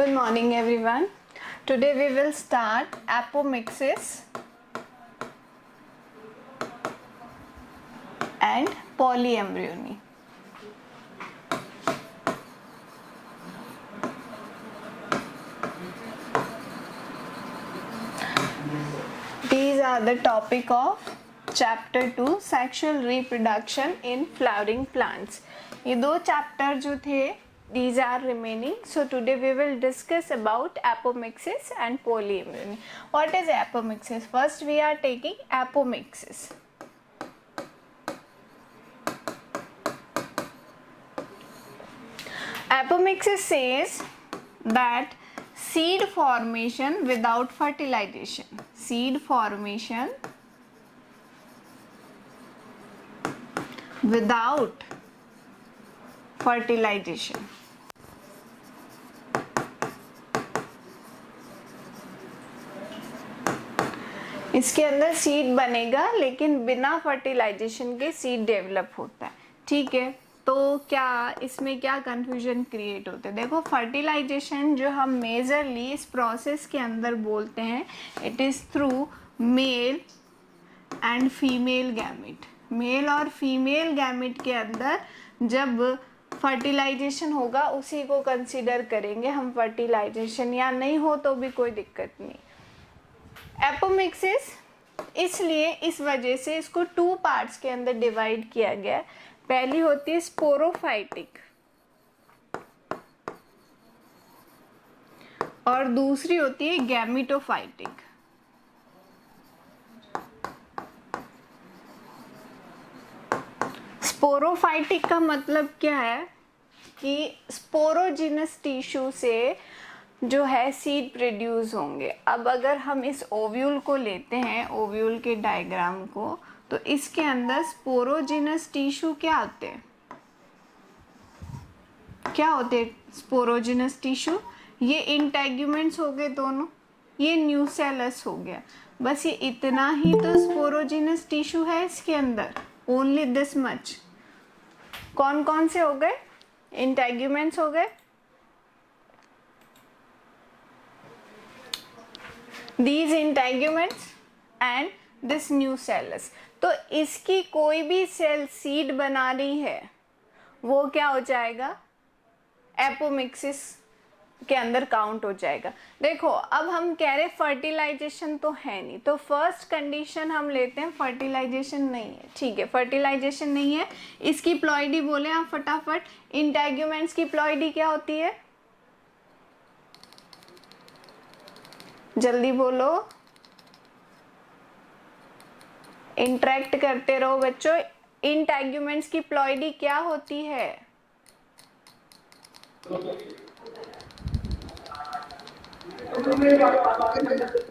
Good morning everyone. Today we will start apomixis and polyembryony. These are the topic of chapter 2 sexual reproduction in flowering plants. ये दो chapter जो थे these are remaining. So today we will discuss about apomixis and polyembryony. What is apomixis? First we are taking apomixis. Apomixis says that seed formation without fertilization. Seed formation without fertilization. इसके अंदर seed बनेगा लेकिन बिना fertilisation के seed develop होता है. ठीक है, तो क्या इसमें क्या कंफ्यूजन क्रिएट होते हैं? देखो, फर्टिलाइजेशन जो हम मेजरली इस प्रोसेस के अंदर बोलते हैं, it is through male and female gamete. Male और फीमेल गैमेट के अंदर जब फर्टिलाइजेशन होगा उसी को कंसीडर करेंगे हम फर्टिलाइजेशन, या नहीं हो तो भी कोई दिक्कत नहीं. एपोमिक्सिस इसलिए इस वजह से इसको टू पार्ट्स के अंदर डिवाइड किया गया. पहली होती है स्पोरोफाइटिक और दूसरी होती है गैमेटोफाइटिक. स्पोरोफाइटिक का मतलब क्या है कि स्पोरोजिनस टिश्यू से जो है सीड प्रोड्यूस होंगे. अब अगर हम इस ओव्यूल को लेते हैं, ओव्यूल के डायग्राम को, तो इसके अंदर स्पोरोजिनस टिश्यू क्या होते हैं? क्या होते हैं स्पोरोजिनस टिश्यू? ये इंटेग्यूमेंट्स हो गए दोनों, ये न्यूसेलस हो गया. बस ये इतना ही तो स्पोरोजिनस टिश्यू है इसके अंदर, ओनली दिस मच. कौन कौन से हो गए? इंटेग्यूमेंट्स हो गए, these integuments and this nucellus. तो इसकी कोई भी सेल सीड बना रही है वो क्या हो जाएगा? एपोमिक्सिस के अंदर काउंट हो जाएगा. देखो, अब हम कह रहे फर्टिलाइजेशन तो है नहीं, तो फर्स्ट कंडीशन हम लेते हैं फर्टिलाइजेशन नहीं है. ठीक है, फर्टिलाइजेशन नहीं है. इसकी प्लॉइडी बोले आप फटाफट. इंटेग्यूमेंट्स की प्लॉइडी क्या होती है? जल्दी बोलो, इंटरेक्ट करते रहो बच्चों. इंटेग्यूमेंट्स की प्लॉइडी क्या होती है?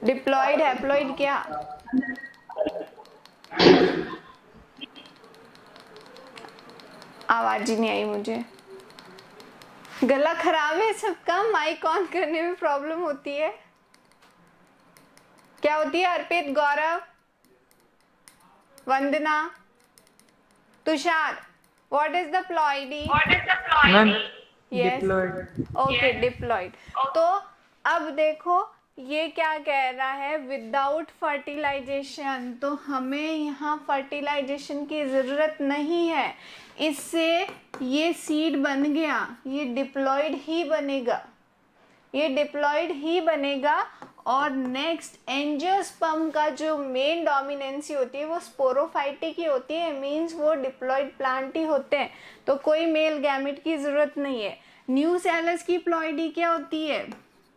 डिप्लॉइड, हैप्लॉइड, क्या? आवाज ही नहीं आई मुझे. गला खराब है सबका, माइक ऑन करने में प्रॉब्लम होती है. क्या होती है? Arpit, Gaurav, Vandana, Tushar, what is the ploidy? Yes, okay, diploid. तो अब देखो ये क्या कह रहा है? Without fertilization. तो हमें यहाँ फर्टिलाइजेशन की जरूरत नहीं है. इससे ये सीड बन गया, ये डिप्लॉइड ही बनेगा, ये डिप्लॉइड ही बनेगा. और नेक्स्ट एंजियोस्पर्म का जो मेन डोमिनेंसी होती है वो स्पोरोफाइटिक ही होती है. मींस वो डिप्लॉइड प्लांट ही होते हैं, तो कोई मेल गैमेट की जरूरत नहीं है. न्यूसेलस की प्लॉइडी क्या होती है?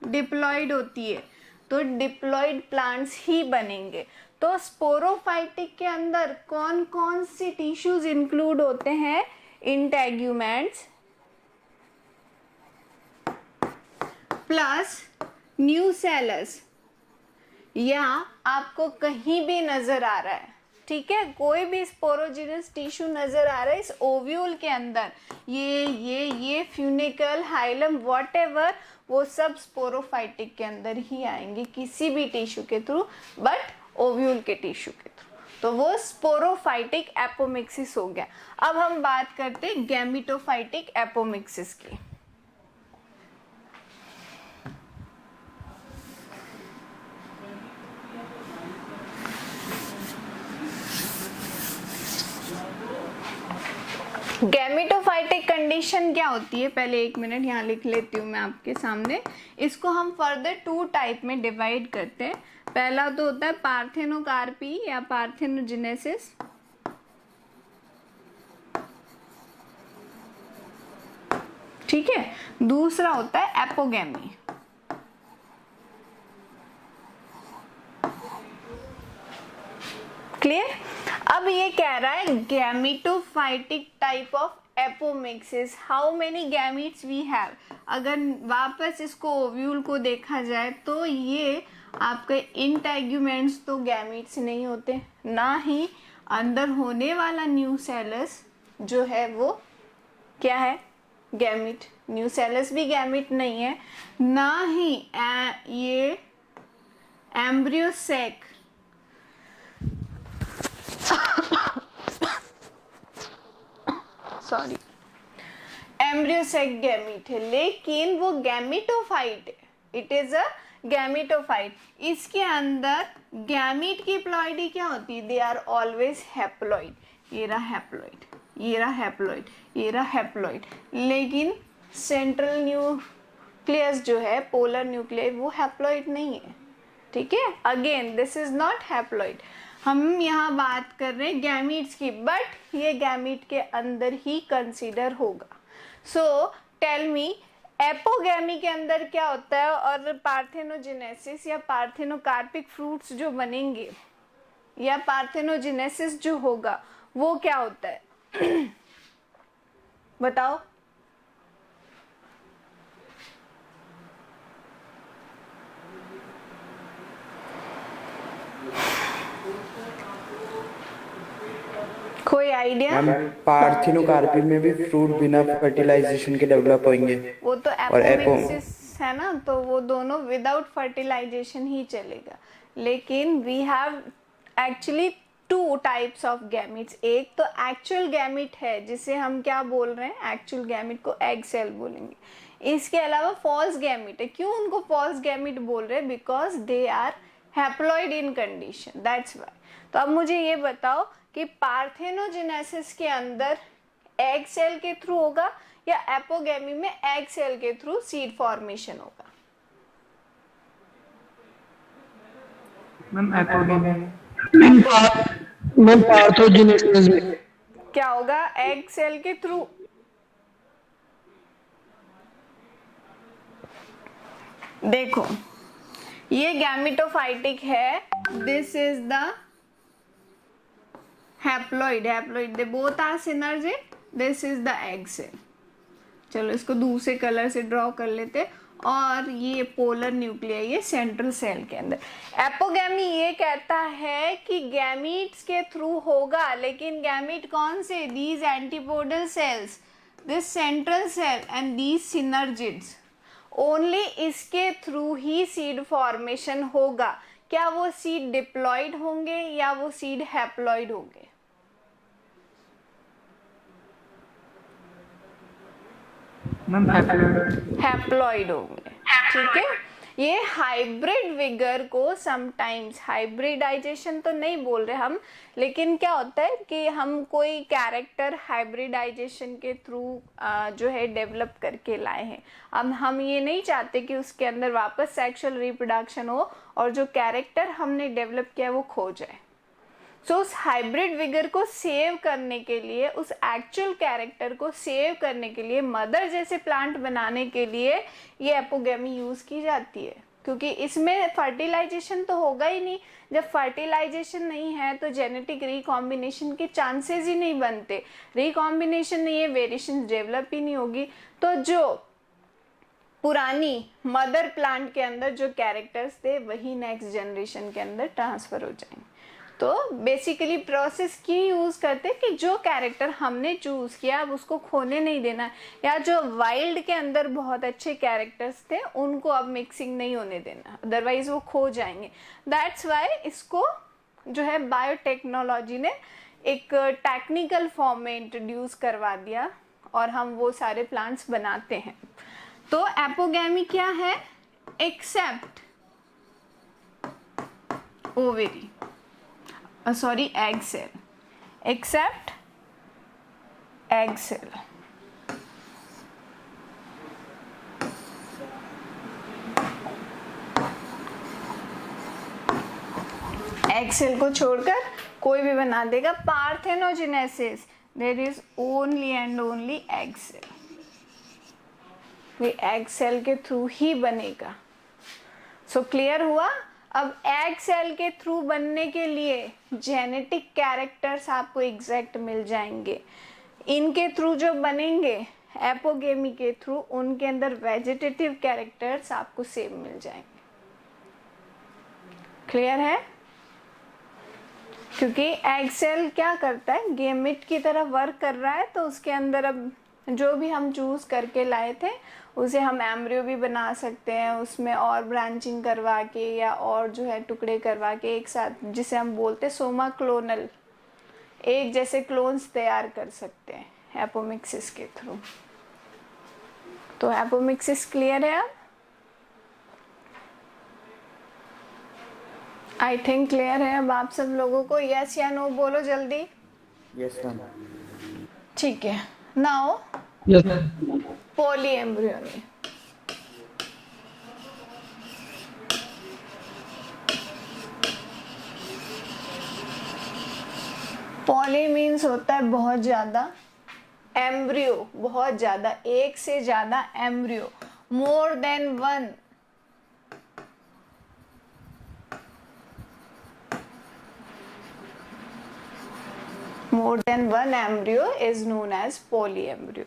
डिप्लॉइड होती है, तो डिप्लॉइड प्लांट्स ही बनेंगे. तो स्पोरोफाइटिक के अंदर कौन कौन सी टिश्यूज इंक्लूड होते हैं? इंटेग्यूमेंट्स प्लस न्यूसेलस, या आपको कहीं भी नजर आ रहा है, ठीक है, कोई भी स्पोरोजिनस टिश्यू नजर आ रहा है इस ओव्यूल के अंदर, ये फ्यूनिकल, हाइलम, व्हाटएवर, वो सब स्पोरोफाइटिक के अंदर ही आएंगे किसी भी टिश्यू के थ्रू, बट ओव्यूल के टिश्यू के थ्रू. तो वो स्पोरोफाइटिक एपोमिक्सिस हो गया. अब हम बात करते हैं गैमेटोफाइटिक एपोमिक्सिस की. गैमेटोफाइटिक कंडीशन क्या होती है, पहले 1 मिनट यहाँ लिख लेती हूँ मैं आपके सामने। इसको हम फर्दर 2 टाइप में डिवाइड करते हैं। पहला तो होता है पार्थेनोकार्पी या पार्थेनोजेनेसिस, ठीक है। दूसरा होता है एपोगैमी। क्लियर। अब ये कह रहा है gametophytic type of apomixis, how many gametes we have. अगर वापस इसको ओव्यूल को देखा जाए तो ये आपके इंटेग्यूमेंट्स तो गैमीट्स नहीं होते, ना ही अंदर होने वाला न्यूसेलस जो है वो क्या है, गैमीट। न्यूसेलस भी गैमीट नहीं है, ना ही ये एम्ब्रियोसेक सॉरी एम्ब्रियोसेक गैमीट है, लेकिन वो गैमीटोफाइट है, इट इज अ गैमीटोफाइट। इसके अंदर गैमीट की प्लॉइडी क्या होती है, दे आर ऑलवेज हैप्लॉइड। ये रहा हैप्लॉइड, ये रहा हैप्लॉइड, ये रहा हैप्लॉइड, लेकिन सेंट्रल न्यूक्लियस जो है पोलर न्यूक्लियस वो हैप्लॉइड नहीं है, ठीक है। Again this is not haploid. हम यहाँ बात कर रहे हैं गैमीट्स की, बट ये गैमीट के अंदर ही कंसीडर होगा। सो टेल मी एपोगैमी के अंदर क्या होता है, और पार्थेनोजेनेसिस या पार्थेनोकार्पिक फ्रूट्स जो बनेंगे या पार्थेनोजेनेसिस जो होगा वो क्या होता है बताओ। कोई आइडिया। पार्थिनोकार्पी में भी फ्रूट बिना फर्टिलाइजेशन के डेवलप होंगे, वो तो एपोमिक्सिस है ना, तो वो दोनों विदाउट फर्टिलाइजेशन ही चलेगा। लेकिन we have actually 2 types of gametes. एक तो एक्चुअल गैमिट है जिसे हम क्या बोल रहे हैं, एक्चुअल गैमिट को एग सेल बोलेंगे। इसके अलावा फॉल्स गैमिट है। क्यों उनको फॉल्स गैमिट बोल रहे हैं, because they are haploid in condition, that's why. तो अब मुझे ये बताओ कि पार्थेनोजेनेसिस के अंदर एग सेल के थ्रू होगा या एपोगैमी में एग सेल के थ्रू सीड फॉर्मेशन होगा। मैम एपोगैमी मैम पार्थेनोजेनेसिस में क्या होगा, एग सेल के थ्रू। देखो ये गैमेटोफाइटिक है, this is the haploid, haploid they both are synergic, this is the egg cell. चलो इसको दूसरे कलर से ड्रॉ कर लेते। और ये पोलर न्यूक्लियर, ये सेंट्रल सेल के अंदर। एपोगैमी ये कहता है कि गैमीट्स के थ्रू होगा, लेकिन गैमीट कौन से, these antipodal cells, this central cell and these synergids, only इसके थ्रू ही सीड फॉर्मेशन होगा। क्या वो सीड डिप्लॉइड होंगे या वो सीड हैप्लॉइड होंगे। मैम हैप्लॉइड होंगे, ठीक है। ये हाइब्रिड विगर को समटाइम्स, हाइब्रिडाइजेशन तो नहीं बोल रहे हम, लेकिन क्या होता है कि हम कोई कैरेक्टर हाइब्रिडाइजेशन के थ्रू जो है डेवलप करके लाए हैं। अब हम ये नहीं चाहते कि उसके अंदर वापस सेक्सुअल रिप्रोडक्शन हो और जो कैरेक्टर हमने डेवलप किया वो खो जाए। सो उस हाइब्रिड विगर को सेव करने के लिए, उस एक्चुअल कैरेक्टर को सेव करने के लिए, मदर जैसे प्लांट बनाने के लिए ये एपोगैमी यूज की जाती है, क्योंकि इसमें फर्टिलाइजेशन तो होगा ही नहीं। जब फर्टिलाइजेशन नहीं है तो जेनेटिक रिकॉम्बिनेशन के चांसेस ही नहीं बनते। रिकॉम्बिनेशन नहीं है, वेरिएशन डेवलप ही नहीं होगी। तो जो पुरानी मदर प्लांट के अंदर जो कैरेक्टर्स थे वही नेक्स्ट जनरेशन के अंदर ट्रांसफर हो जाएंगे। तो बेसिकली प्रोसेस की यूज करते हैं कि जो कैरेक्टर हमने चूज किया अब उसको खोने नहीं देना, या जो वाइल्ड के अंदर बहुत अच्छे कैरेक्टर्स थे उनको अब मिक्सिंग नहीं होने देना, अदरवाइज वो खो जाएंगे। दैट्स वाई इसको जो है बायोटेक्नोलॉजी ने एक टेक्निकल फॉर्म में इंट्रोड्यूस करवा दिया और हम वो सारे प्लांट्स बनाते हैं। तो एपोगैमी क्या है, except ovary, sorry egg cell, except egg cell. Egg cell को छोड़कर कोई भी बना देगा। Parthenogenesis there is only and only egg cell, ये एग सेल के थ्रू ही बनेगा। सो क्लियर हुआ। अब एग सेल के थ्रू बनने के लिए जेनेटिक कैरेक्टर्स आपको एग्जैक्ट मिल जाएंगे। इनके थ्रू जो बनेंगे एपोगेमी के थ्रू, उनके अंदर वेजिटेटिव कैरेक्टर्स आपको सेम मिल जाएंगे। क्लियर है? क्योंकि एग सेल क्या करता है, गेमिट की तरह वर्क कर रहा है, तो उसके अंदर अब जो भी हम चूज करके लाए थे उसे हम एम्ब्रियो भी बना सकते हैं, उसमें और ब्रांचिंग करवा के या और जो है टुकड़े करवा के एक साथ, जिसे हम बोलते हैं सोमा क्लोनल, एक जैसे क्लोन्स तैयार कर सकते हैं एपोमिक्सिस के थ्रू। तो एपोमिक्सिस क्लियर है? अब आई थिंक क्लियर है अब आप सब लोगों को। यस या नो बोलो जल्दी। Yes ma'am. ठीक है। Now Yes. Polyembryony. Poly means होता है बहुत ज्यादा, एम्ब्रियो बहुत ज्यादा, एक से ज्यादा embryo, more than one. More than one embryo is known as polyembryo.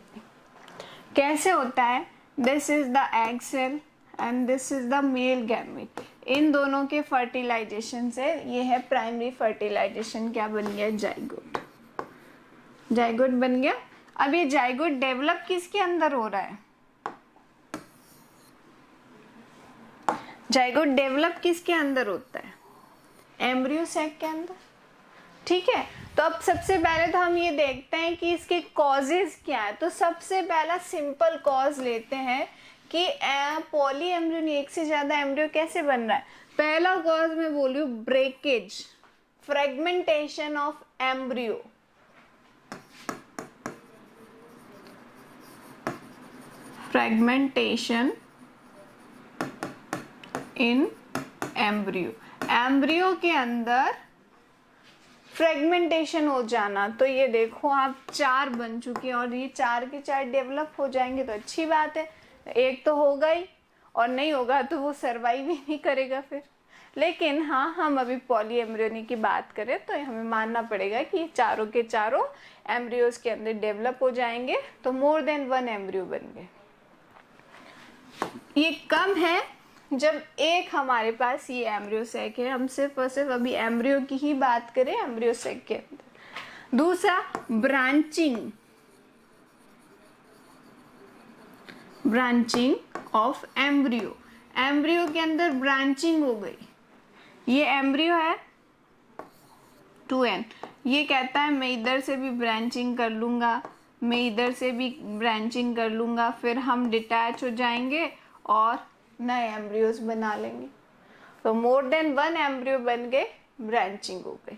कैसे होता है? This is the egg cell and this is the male gamete. इन दोनों के फर्टिलाइजेशन से ये है प्राइमरी फर्टिलाइजेशन, क्या बन गया? जाइगोट। जाइगोट बन गया। अब ये जाइगोट डेवलप किसके अंदर हो रहा है? जाइगोट डेवलप किसके अंदर होता है? एम्ब्रियो सैक के अंदर। ठीक है। तो अब सबसे पहले तो हम ये देखते हैं कि इसके कॉजेज क्या है। तो सबसे पहला सिंपल कॉज लेते हैं कि पॉली एम्ब्रियो, एक से ज्यादा एम्ब्रियो कैसे बन रहा है। पहला कॉज मैं बोल रही हूँ breakage, fragmentation of embryo. Fragmentation in embryo, embryo के अंदर फ्रेगमेंटेशन हो जाना। तो ये देखो आप 4 बन चुके हैं और ये 4 के 4 डेवलप हो जाएंगे तो अच्छी बात है। एक तो होगा ही, और नहीं होगा तो वो सरवाइव ही नहीं करेगा फिर। लेकिन हाँ, हम अभी पॉली एम्ब्रियोनी की बात करें तो हमें मानना पड़ेगा कि ये चारों के चारों एम्ब्रियोज के अंदर डेवलप हो जाएंगे, तो मोर देन वन एम्ब्रियो बन गए। ये कम है जब एक हमारे पास ये एम्ब्रियो सैक है। हम सिर्फ और सिर्फ अभी एम्ब्रियो की ही बात करें एम्ब्रियो सैक के अंदर। दूसरा branching, branching of embryo. Embryo के अंदर ब्रांचिंग हो गई। ये एम्ब्रियो है 2n, ये कहता है मैं इधर से भी ब्रांचिंग कर लूंगा, मैं इधर से भी ब्रांचिंग कर लूंगा, फिर हम डिटैच हो जाएंगे और नए एम्ब्रियोज बना लेंगे। तो मोर देन वन एम्ब्रियो बन गए, ब्रांचिंग हो गई।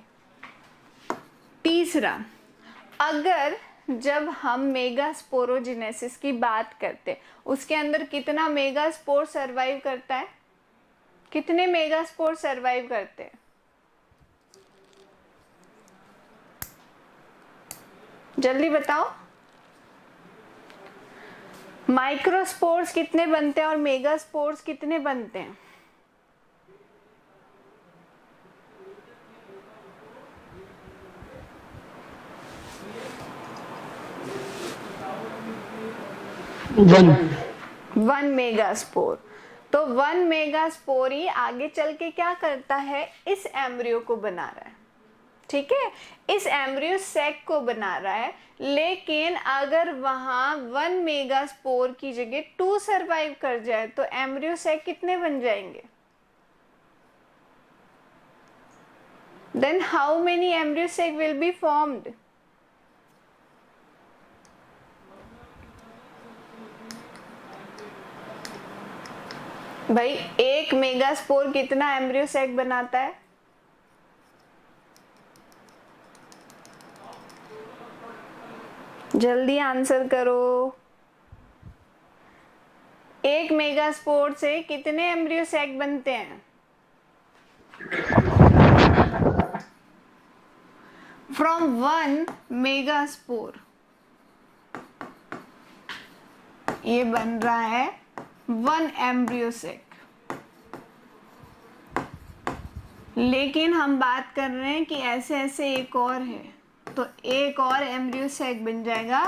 तीसरा, अगर जब हम मेगास्पोरोजेनेसिस की बात करते हैं, उसके अंदर कितना मेगास्पोर सरवाइव करता है? कितने मेगास्पोर सरवाइव करते हैं? जल्दी बताओ। माइक्रोस्पोर्स कितने बनते हैं और मेगास्पोर्स कितने बनते हैं? One megaspore. तो वन मेगास्पोर ही आगे चल के क्या करता है? इस एम्ब्रियो को बना रहा है। ठीक है, इस एम्ब्रियो सैक को बना रहा है। लेकिन अगर वहां 1 मेगास्पोर की जगह 2 सरवाइव कर जाए तो एम्ब्रियो सैक कितने बन जाएंगे? Then how many embryo sac will be formed? भाई, एक मेगास्पोर कितना एम्ब्रियो सैक बनाता है? जल्दी आंसर करो। एक मेगास्पोर से कितने एम्ब्रियो सैक बनते हैं? फ्रॉम 1 मेगास्पोर ये बन रहा है 1 एम्ब्रियो सैक। लेकिन हम बात कर रहे हैं कि ऐसे ऐसे एक और है, तो एक और एम्ब्रियो सैक बन जाएगा,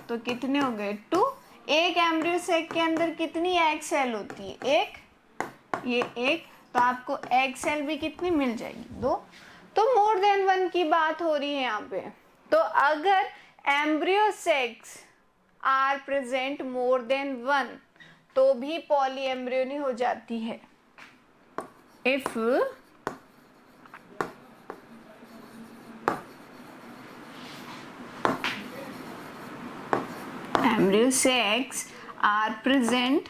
तो कितने हो गए? 2। एक एम्ब्रियो सैक के अंदर कितनी एग सेल होती है? एक, ये एक, तो आपको एग सेल भी कितनी मिल जाएगी? 2। तो मोर देन 1 की बात हो रही है यहाँ पे। तो अगर embryo sacs are present more than 1 तो भी पॉली एम्ब्रियोनी हो जाती है। If embryo sacs are present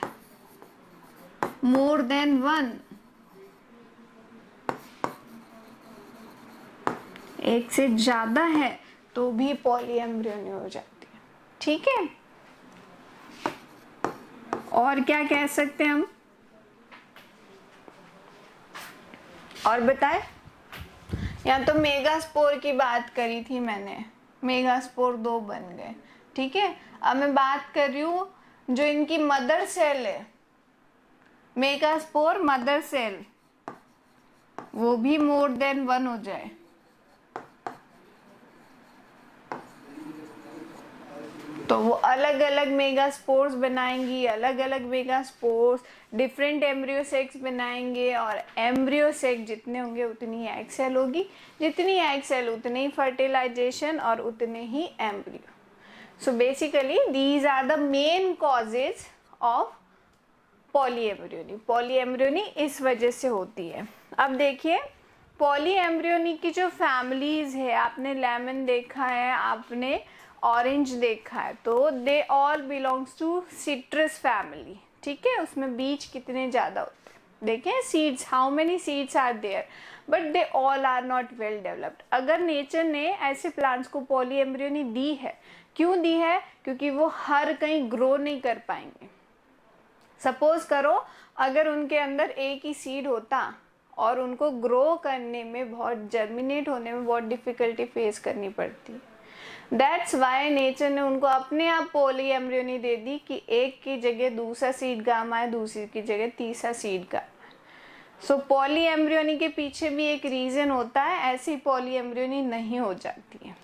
more than 1, एक से ज्यादा है तो भी पॉलीएम्ब्रियोनी हो जाती है। ठीक है, और क्या कह सकते हैं हम? और बताए, यहाँ तो मेगास्पोर की बात करी थी मैंने, मेगास्पोर 2 बन गए। ठीक है, अब मैं बात कर रही हूँ जो इनकी मदर सेल है, मेगास्पोर मदर सेल, वो भी मोर देन 1 हो जाए। तो वो अलग अलग मेगास्पोर्स बनाएंगी, अलग अलग मेगास्पोर्स डिफरेंट एम्ब्रियो सेक्स बनाएंगे, और एम्ब्रियो सेक जितने होंगे उतनी एग सेल होगी, जितनी एग सेल उतने ही फर्टिलाइजेशन और उतने ही embryo. So basically these are the main causes of polyembryony. Polyembryony इस वजह से होती है। अब देखिए पॉलीएम्ब्रियोनी की जो फैमिलीज है, आपने लेमन देखा है, आपने ऑरेंज देखा है, तो they all belongs to citrus family. ठीक है, उसमें बीज कितने ज़्यादा होते हैं, देखें seeds, how many seeds are there, but they all are not well developed. अगर नेचर ने ऐसे प्लांट्स को पॉलीएम्ब्रियोनी दी है, क्यों दी है? क्योंकि वो हर कहीं ग्रो नहीं कर पाएंगे। सपोज करो अगर उनके अंदर एक ही सीड होता और उनको ग्रो करने में बहुत, जर्मिनेट होने में बहुत डिफिकल्टी फेस करनी पड़ती। दैट्स वाई नेचर ने उनको अपने आप पॉलीएम्ब्रियोनी दे दी कि एक की जगह दूसरा सीड काम आए, दूसरी की जगह तीसरा सीड काम आए। सो पॉलीएम्ब्रियोनी के पीछे भी एक रीजन होता है, ऐसी पॉलीएम्ब्रियोनी नहीं हो जाती है।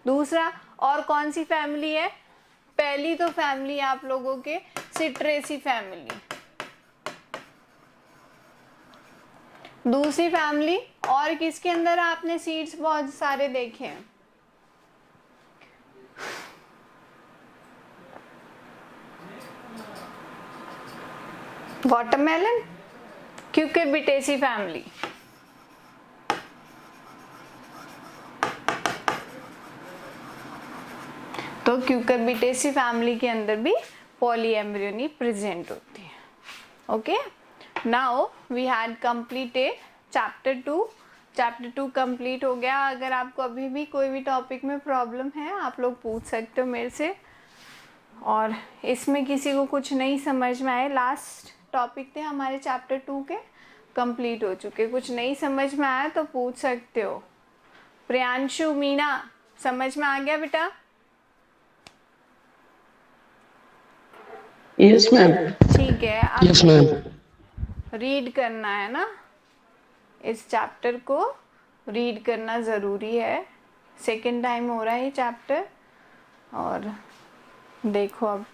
दूसरा, और कौन सी फैमिली है? पहली तो फैमिली आप लोगों के सिट्रेसी फैमिली, दूसरी फैमिली, और किसके अंदर आपने सीड्स बहुत सारे देखे हैं? Watermelon, cucurbitaceae family. तो क्यूकरबिटेसी फैमिली के अंदर भी पॉलीएम्ब्रियोनी प्रेजेंट होती है। Okay, now we had completed chapter 2। Chapter 2 complete हो गया। अगर आपको अभी भी कोई भी टॉपिक में प्रॉब्लम है आप लोग पूछ सकते हो मेरे से, और इसमें किसी को कुछ नहीं समझ में आए, लास्ट टॉपिक थे हमारे चैप्टर 2 के, कंप्लीट हो चुके, कुछ नहीं समझ में आया तो पूछ सकते हो। प्रियांशु, मीना, समझ में आ गया बेटा? Yes ma'am. ठीक है, अब यस मैम। रीड करना है ना, इस चैप्टर को रीड करना ज़रूरी है। सेकेंड टाइम हो रहा है ये चैप्टर, और देखो अब,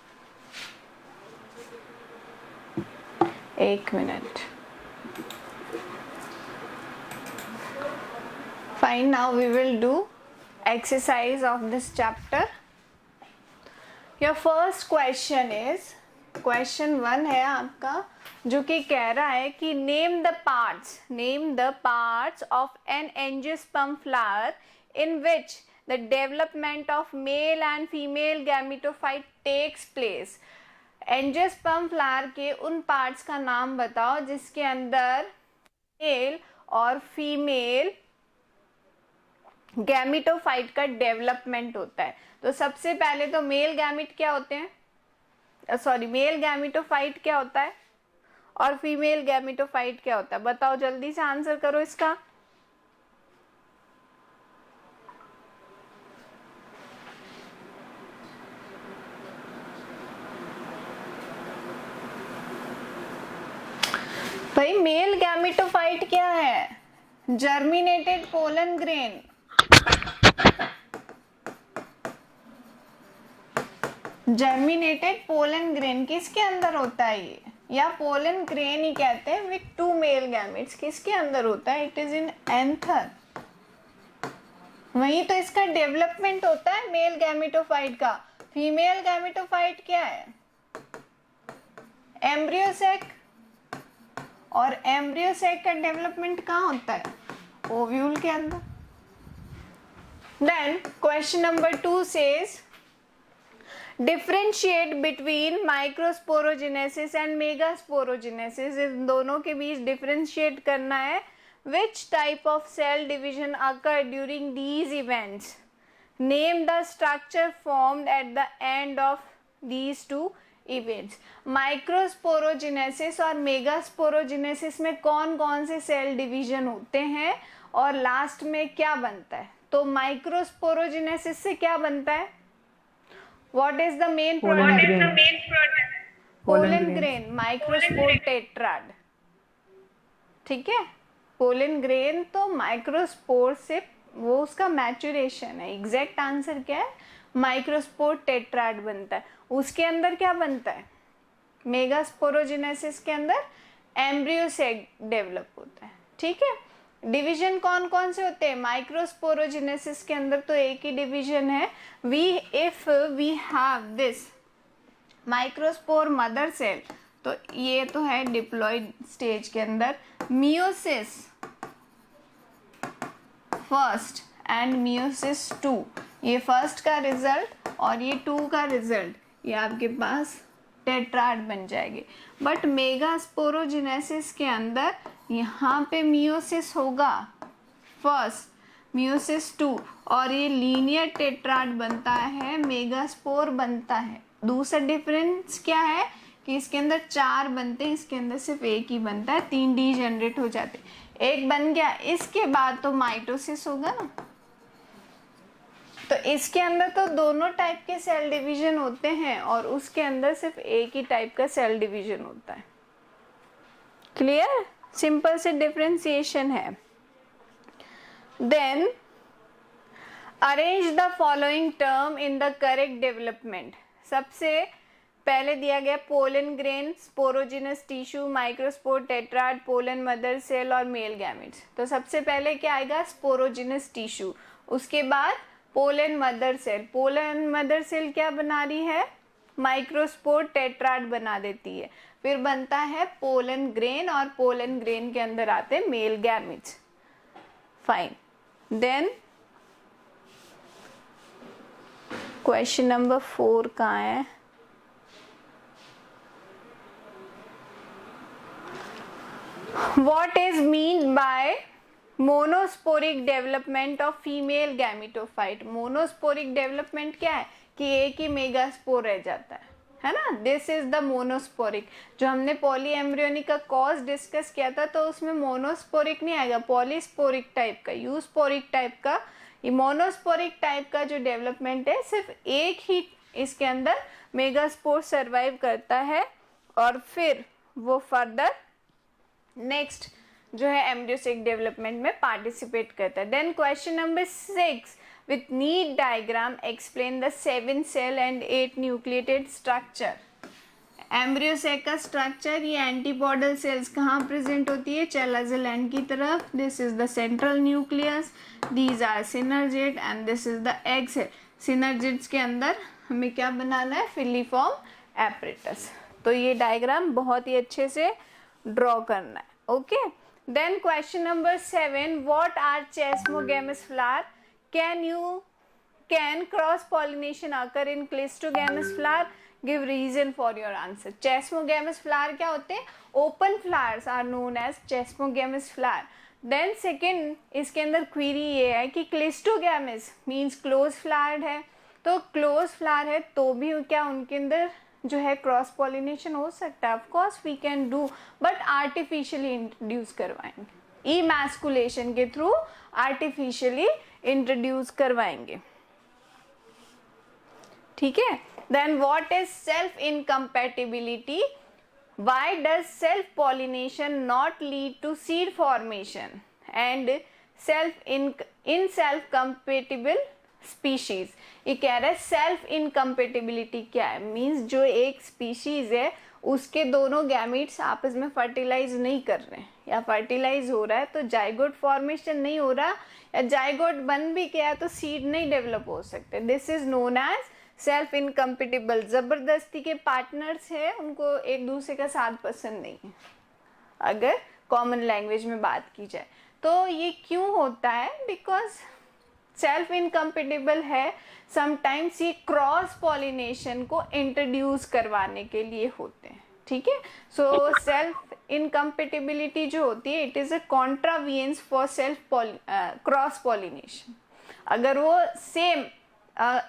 एक मिनट। Fine, now we will do exercise of this chapter. Your first question is, question 1 है आपका, जो कि कह रहा है कि name the parts of an angiosperm flower in which the development of male and female gametophyte takes place. Angiosperm flower के उन पार्ट्स का नाम बताओ जिसके अंदर मेल और फीमेल गैमिटोफाइट का डेवलपमेंट होता है। तो सबसे पहले तो मेल गैमिट क्या होते हैं, सॉरी मेल गैमिटोफाइट क्या होता है और फीमेल गैमिटोफाइट क्या होता है, बताओ जल्दी से आंसर करो इसका। भाई मेल गैमिटोफाइट क्या है, germinated pollen grain, germinated pollen grain किसके अंदर होता है ये, या पोलन ग्रेन ही कहते हैं विथ 2 मेल गैमेट्स, किसके अंदर होता है, इट इज इन एंथर। वही तो इसका डेवलपमेंट होता है मेल गैमेटोफाइट का। फीमेल गैमेटोफाइट क्या है, एम्ब्रियोसेक, और एम्ब्रियोसेक का डेवलपमेंट कहाँ होता है, ओव्यूल के अंदर। Then question number 2 says differentiate between microsporogenesis and megasporogenesis, इन दोनों के बीच डिफरेंशिएट करना है। Which type of cell division occur during these events, name the structure formed at the end of these two events. Microsporogenesis और megasporogenesis में कौन कौन से सेल डिवीजन होते हैं और लास्ट में क्या बनता है। तो माइक्रोस्पोरोजेनेसिस से क्या बनता है, What is the main product? Pollen grain, microspore tetrad. ठीक है, पोलन ग्रेन तो माइक्रोस्पोर से वो उसका मैचुरेशन है। एग्जैक्ट आंसर क्या है, माइक्रोस्पोर टेट्राड बनता है। उसके अंदर क्या बनता है, मेगास्पोरोजेनेसिस के अंदर एम्ब्रियोसेक डेवलप होता है। ठीक है, डिवीजन कौन कौन से होते हैं, माइक्रोस्पोरोजेनेसिस के अंदर तो एक ही डिवीजन है, if we have this microspore mother cell, तो ये तो है डिप्लॉइड स्टेज के अंदर, मियोसिस फर्स्ट एंड मियोसिस 2, ये फर्स्ट का रिजल्ट और ये 2 का रिजल्ट, ये आपके पास टेट्राड बन जाएंगे। बट मेगास्पोरोजेनेसिस के अंदर यहाँ पे मियोसिस होगा फर्स्ट, मियोसिस 2, और ये लीनियर टेट्राड बनता है, मेगास्पोर बनता है। दूसरा डिफरेंस क्या है कि इसके अंदर 4 बनते हैं, इसके अंदर सिर्फ एक ही बनता है, 3 डी जनरेट हो जाते हैं। एक बन गया, इसके बाद तो माइटोसिस होगा ना, तो इसके अंदर तो दोनों टाइप के सेल डिवीजन होते हैं और उसके अंदर सिर्फ एक ही टाइप का सेल डिवीजन होता है। क्लियर, सिंपल से डिफरेंशिएशन है। Then arrange the following term in the correct development. सबसे पहले दिया गया pollen grain, sporogenous tissue, microspore tetrad, pollen mother cell और मेल गैमेट्स। तो सबसे पहले क्या आएगा, स्पोरोजिनस टिश्यू, उसके बाद pollen mother cell. Pollen mother cell क्या बना रही है, माइक्रोस्पोर टेट्राड बना देती है। फिर बनता है पोलन ग्रेन और पोलन ग्रेन के अंदर आते हैं male gametes. Fine, then question number 4 कहाँ है, what is mean by monosporic development of female gametophyte. Monosporic development क्या है कि एक ही मेगास्पोर रह जाता है ना, दिस इज द मोनोस्पोरिक। जो हमने पॉली एम्ब्रियोनिक का कॉज डिस्कस किया था तो उसमें मोनोस्पोरिक नहीं आएगा, पॉलीस्पोरिक टाइप का, यूस्पोरिक टाइप का। ये मोनोस्पोरिक टाइप का जो डेवलपमेंट है सिर्फ एक ही इसके अंदर मेगास्पोर सर्वाइव करता है और फिर वो फर्दर नेक्स्ट जो है एम्ब्रियोसेक डेवलपमेंट में पार्टिसिपेट करता है। Then question number 6 with neat diagram explain the 7 cell and 8 nucleated structure. Embryo sac का स्ट्रक्चर, ये एंटीपोडल सेल्स कहाँ प्रेजेंट होती है, चैलाजिल एंड की तरफ। This is the central nucleus, these are synergid and this is the egg cell. Synergids के अंदर हमें क्या बनाना है, फिलीफॉर्म एपरेटस। तो ये डायग्राम बहुत ही अच्छे से ड्रॉ करना है। Okay, then question number 7 what are chasmogamous flower, can cross pollination occur in cleistogamous flower, give reason for your answer. Chasmogamous flower क्या होते हैं, open flowers are known as chasmogamous flower. Then second इसके अंदर query ये है कि cleistogamous means close flowered है, तो क्लोज फ्लावर है तो भी क्या उनके अंदर जो है क्रॉस पॉलिनेशन हो सकता है? Of course we can do, but artificially introduce करवाएंगे, इमैस्कुलेशन के थ्रू आर्टिफिशियली इंट्रोड्यूस करवाएंगे, ठीक है। Then what is self incompatibility? Why does self pollination not lead to seed formation and in self compatible species? ये कह रहा है self incompatibility क्या है, मीन्स जो एक स्पीशीज है उसके दोनों गैमीट्स आपस में फर्टिलाइज नहीं कर रहे हैं, या फर्टिलाइज हो रहा है तो जाइगोट फॉर्मेशन नहीं हो रहा, या जाइगोट बन भी गया तो सीड नहीं डेवलप हो सकते। This is known as self incompatible. जबरदस्ती के पार्टनर्स है, उनको एक दूसरे का साथ पसंद नहीं है, अगर कॉमन लैंग्वेज में बात की जाए तो। ये क्यों होता है? बिकॉज सेल्फ इनकम्पिटेबल है, समटाइम्स ये क्रॉस पॉलिनेशन को इंट्रोड्यूस करवाने के लिए होते हैं, ठीक है। सो सेल्फ इनकम्पिटेबिलिटी जो होती है it is a contrivance for self cross pollination. अगर वो सेम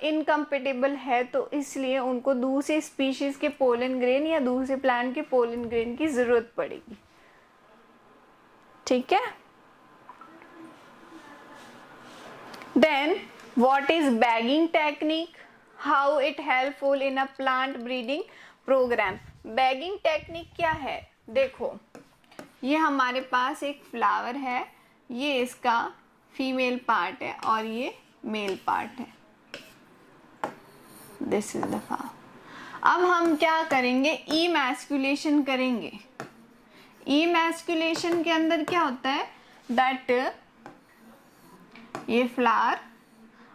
इनकम्पेटेबल है तो इसलिए उनको दूसरे स्पीशीज के पोलन ग्रेन या दूसरे प्लांट के पोलन ग्रेन की जरूरत पड़ेगी, ठीक है। Then what is bagging technique? How it helpful in a plant breeding program? Bagging technique क्या है? देखो ये हमारे पास एक फ्लावर है, ये इसका फीमेल पार्ट है और ये मेल पार्ट है, दिस इज द फ्लावर। अब हम क्या करेंगे? इमैस्कुलेशन करेंगे। इमैस्कुलेशन के अंदर क्या होता है दैट ये फ्लावर,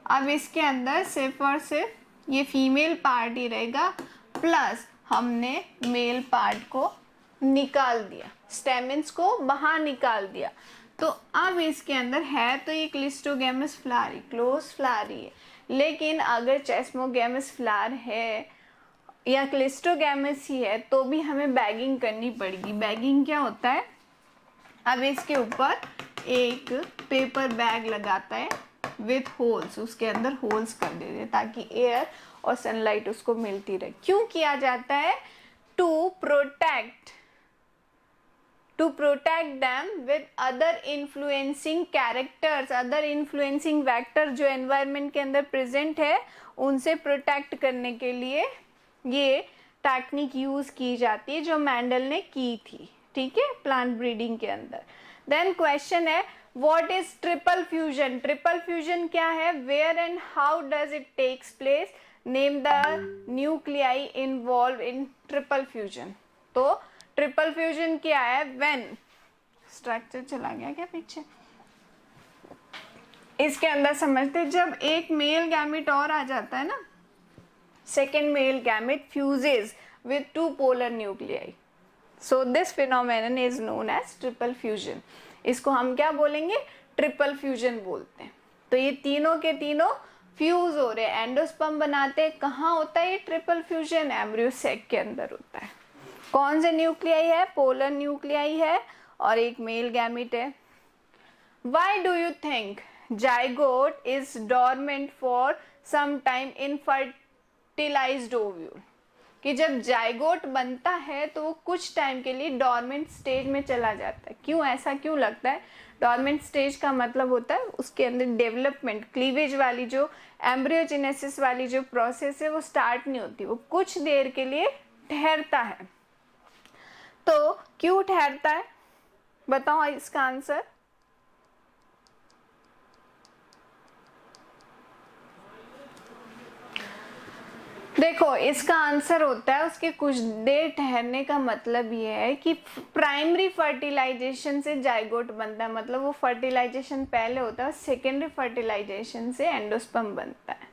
अब इसके अंदर सिर्फ और सिर्फ ये फीमेल पार्ट ही रहेगा, प्लस हमने मेल पार्ट को निकाल दिया, स्टेमेंस को बाहर निकाल दिया, तो अब इसके अंदर है तो ये क्लिस्टोगैमस फ्लावर, क्लोज फ्लावर ही है। लेकिन अगर चेस्मोगैमस फ्लावर है या क्लिस्टोगैमस ही है तो भी हमें बैगिंग करनी पड़ेगी। बैगिंग क्या होता है? अब इसके ऊपर एक पेपर बैग लगाता है विथ होल्स, उसके अंदर होल्स कर देते हैं ताकि एयर और सनलाइट उसको मिलती रहे। क्यों किया जाता है? To protect them with other influencing characters, other influencing vector जो environment के अंदर present है उनसे प्रोटेक्ट करने के लिए ये टेक्निक यूज की जाती है जो मैंडल ने की थी, ठीक है, प्लांट ब्रीडिंग के अंदर। देन क्वेश्चन है what is triple fusion? Triple fusion क्या है? Where and how does it takes place? Name the nuclei involve in triple fusion. तो ट्रिपल फ्यूजन क्या है? व्हेन स्ट्रक्चर चला गया क्या पीछे? इसके अंदर समझते, जब एक मेल गैमेट और आ जाता है ना, second male gamete fuses with two polar nuclei, so this phenomenon is known as triple fusion. इसको हम क्या बोलेंगे? ट्रिपल फ्यूजन बोलते हैं। तो ये तीनों के तीनों फ्यूज हो रहे हैं, एंडोस्पर्म बनाते हैं। कहाँ होता है ये ट्रिपल फ्यूजन? एम्ब्रियो सैक के अंदर होता है। कौन से न्यूक्लियाई है? पोलर न्यूक्लियाई है और एक मेल गैमेट है। Why do you think zygote is dormant for some time in fertilized ovule? कि जब जाइगोट बनता है तो वो कुछ टाइम के लिए डॉर्मेंट स्टेज में चला जाता है। क्यों? ऐसा क्यों लगता है? डॉर्मेंट स्टेज का मतलब होता है उसके अंदर डेवलपमेंट, क्लीवेज वाली जो एम्ब्रियोजेनेसिस वाली जो प्रोसेस है वो स्टार्ट नहीं होती, वो कुछ देर के लिए ठहरता है। तो क्यों ठहरता है? बताओ इसका आंसर। देखो इसका आंसर होता है उसके कुछ देर ठहरने का मतलब ये है कि प्राइमरी फर्टिलाइजेशन से जाइगोट बनता है, मतलब वो फर्टिलाइजेशन पहले होता है, सेकेंडरी फर्टिलाइजेशन से एंडोस्पर्म बनता है।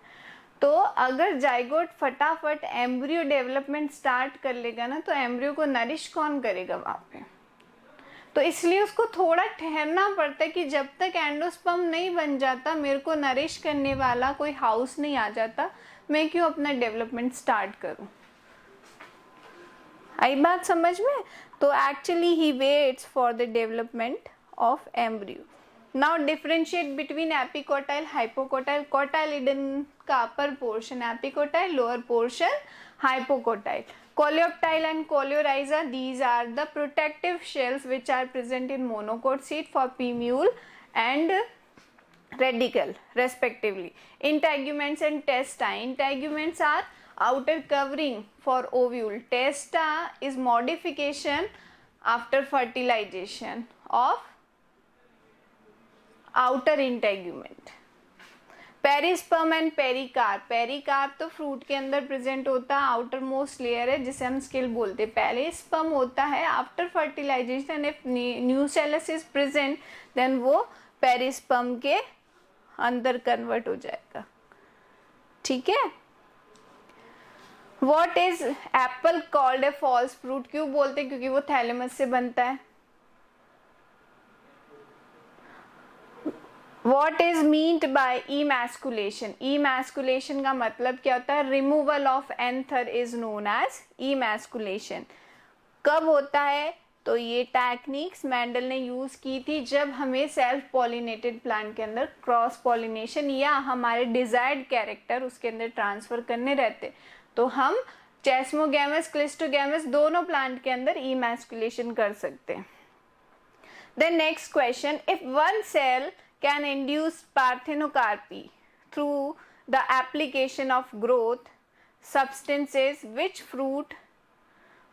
तो अगर जाइगोट फटाफट एम्ब्रियो डेवलपमेंट स्टार्ट कर लेगा ना तो एम्ब्रियो को नरिश कौन करेगा वहाँ पे? तो इसलिए उसको थोड़ा ठहरना पड़ता है कि जब तक एंडोस्पर्म नहीं बन जाता, मेरे को नरिश करने वाला कोई हाउस नहीं आ जाता, मैं क्यों अपना डेवलपमेंट स्टार्ट करूं? आई बात समझ में? तो actually he waits for the development of embryo. Now differentiate between epicotyl, hypocotyl. Cotyledon का upper portion epicotyl, lower portion hypocotyl. Coleoptile and coleorhiza, these are the protective shells which are present in monocot seed for plumule and radicle respectively. Integuments and testa. Integuments are outer covering for ovule. Testa is modification after fertilization of outer integument. Perisperm and pericarp. Pericarp तो fruit के अंदर present होता है, outer most layer है जिसे हम skill बोलते हैं. पेरिस्पर्म होता है after fertilisation. If nucellus is present then वो पेरिस्पर्म के अंदर कन्वर्ट हो जाएगा. ठीक है. What is apple called a false fruit. क्यों बोलते हैं? क्योंकि वो थैलेमस से बनता है. What is meant by emasculation. Emasculation का मतलब क्या होता है? Removal of anther is known as emasculation. कब होता है? तो ये टेक्निक्स मेंडल ने यूज की थी जब हमें सेल्फ पॉलिनेटेड प्लांट के अंदर क्रॉस पॉलिनेशन या हमारे डिजायर्ड कैरेक्टर उसके अंदर ट्रांसफर करने रहते, तो हम चेस्मोगैमस क्लिस्टोगैमस दोनों प्लांट के अंदर इमैस्कुलेशन कर सकते हैं. Then next question, if one cell can induce parthenocarpy through the application of growth substances, which fruit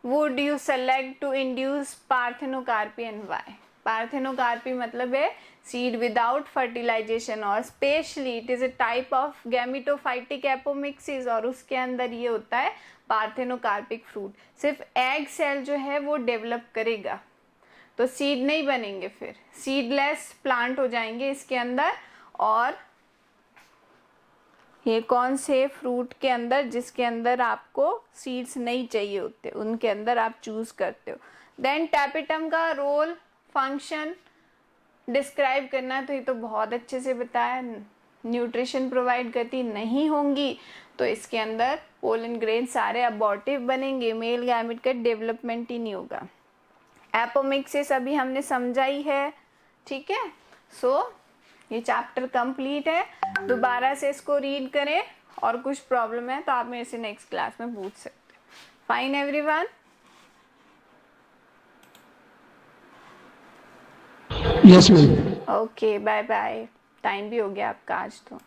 would you select to induce parthenocarpy and why? Parthenocarpy मतलब है seed without fertilization और specially it is a type of gametophytic apomixis और उसके अंदर ये होता है parthenocarpic fruit. सिर्फ egg cell जो है वो develop करेगा तो सीड नहीं बनेंगे, फिर सीडलेस प्लांट हो जाएंगे इसके अंदर. और ये कौन से फ्रूट के अंदर जिसके अंदर आपको सीड्स नहीं चाहिए होते उनके अंदर आप चूज करते हो. देन टैपिटम का रोल फंक्शन डिस्क्राइब करना, तो ये तो बहुत अच्छे से बताया. न्यूट्रिशन प्रोवाइड करती नहीं होंगी तो इसके अंदर पोलन ग्रेन सारे अबॉर्टिव बनेंगे, मेल गैमेट का डेवलपमेंट ही नहीं होगा. एपोमिक्सिस अभी हमने समझा ही है. ठीक है. सो ये चैप्टर कंप्लीट है. दोबारा से इसको रीड करें और कुछ प्रॉब्लम है तो आप मेरे से नेक्स्ट क्लास में पूछ सकते हैं. Fine everyone. Yes ma'am. Okay bye bye. Time भी हो गया आपका आज तो.